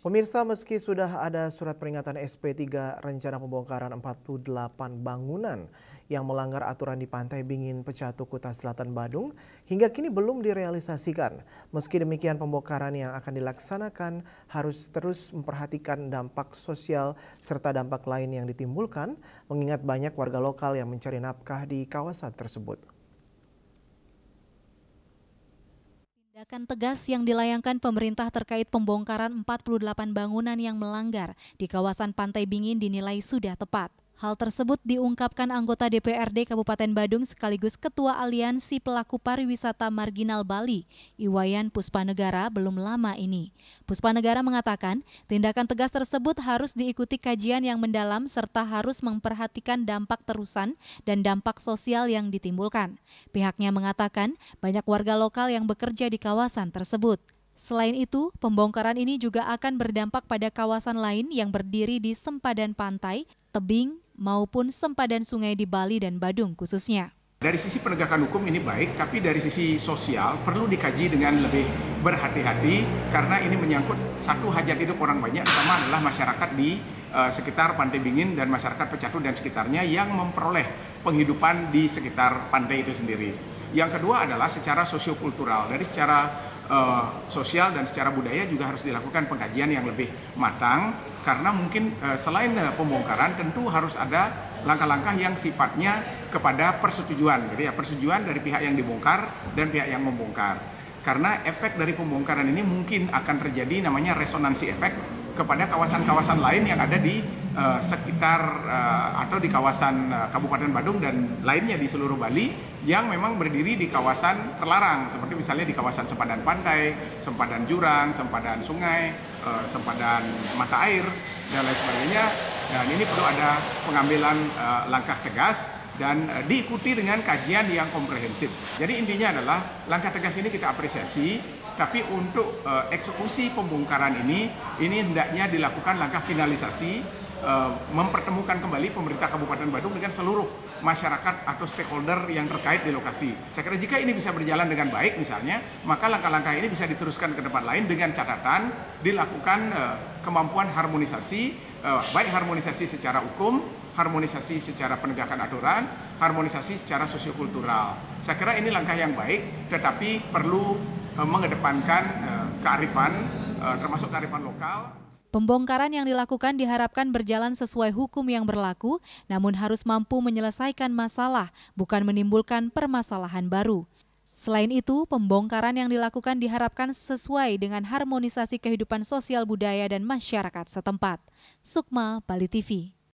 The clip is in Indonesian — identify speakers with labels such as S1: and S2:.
S1: Pemirsa, meski sudah ada surat peringatan SP3 rencana pembongkaran 48 bangunan yang melanggar aturan di Pantai Bingin Pecatu, Kuta Selatan, Badung, hingga kini belum direalisasikan. Meski demikian, pembongkaran yang akan dilaksanakan harus terus memperhatikan dampak sosial serta dampak lain yang ditimbulkan, mengingat banyak warga lokal yang mencari nafkah di kawasan tersebut.
S2: Tindakan tegas yang dilayangkan pemerintah terkait pembongkaran 48 bangunan yang melanggar di kawasan Pantai Bingin dinilai sudah tepat. Hal tersebut diungkapkan anggota DPRD Kabupaten Badung sekaligus Ketua Aliansi Pelaku Pariwisata Marginal Bali, Iwayan Puspanegara, belum lama ini. Puspanegara mengatakan, tindakan tegas tersebut harus diikuti kajian yang mendalam serta harus memperhatikan dampak terusan dan dampak sosial yang ditimbulkan. Pihaknya mengatakan, banyak warga lokal yang bekerja di kawasan tersebut. Selain itu, pembongkaran ini juga akan berdampak pada kawasan lain yang berdiri di sempadan pantai, tebing, maupun sempadan sungai di Bali dan Badung khususnya.
S3: Dari sisi penegakan hukum ini baik, tapi dari sisi sosial perlu dikaji dengan lebih berhati-hati karena ini menyangkut satu hajat hidup orang banyak, terutama adalah masyarakat di sekitar Pantai Bingin dan masyarakat Pecatu dan sekitarnya yang memperoleh penghidupan di sekitar pantai itu sendiri. Yang kedua adalah secara sosiokultural, dari secara sosial dan secara budaya juga harus dilakukan pengkajian yang lebih matang karena mungkin selain pembongkaran tentu harus ada langkah-langkah yang sifatnya kepada persetujuan, jadi ya persetujuan dari pihak yang dibongkar dan pihak yang membongkar. Karena efek dari pembongkaran ini mungkin akan terjadi namanya resonansi efek kepada kawasan-kawasan lain yang ada di sekitar atau di kawasan Kabupaten Badung dan lainnya di seluruh Bali yang memang berdiri di kawasan terlarang seperti misalnya di kawasan sempadan pantai, sempadan jurang, sempadan sungai, sempadan mata air dan lain sebagainya. Dan ini perlu ada pengambilan langkah tegas dan diikuti dengan kajian yang komprehensif. Jadi intinya adalah langkah tegas ini kita apresiasi, tapi untuk eksekusi pembongkaran ini hendaknya dilakukan langkah finalisasi, mempertemukan kembali pemerintah Kabupaten Badung dengan seluruh masyarakat atau stakeholder yang terkait di lokasi. Saya kira jika ini bisa berjalan dengan baik misalnya, maka langkah-langkah ini bisa diteruskan ke tempat lain dengan catatan dilakukan kemampuan harmonisasi, baik harmonisasi secara hukum, harmonisasi secara penegakan aturan, harmonisasi secara sosiokultural. Saya kira ini langkah yang baik, tetapi perlu mengedepankan kearifan, termasuk kearifan lokal.
S2: Pembongkaran yang dilakukan diharapkan berjalan sesuai hukum yang berlaku, namun harus mampu menyelesaikan masalah, bukan menimbulkan permasalahan baru. Selain itu, pembongkaran yang dilakukan diharapkan sesuai dengan harmonisasi kehidupan sosial budaya dan masyarakat setempat. Sukma, Bali TV.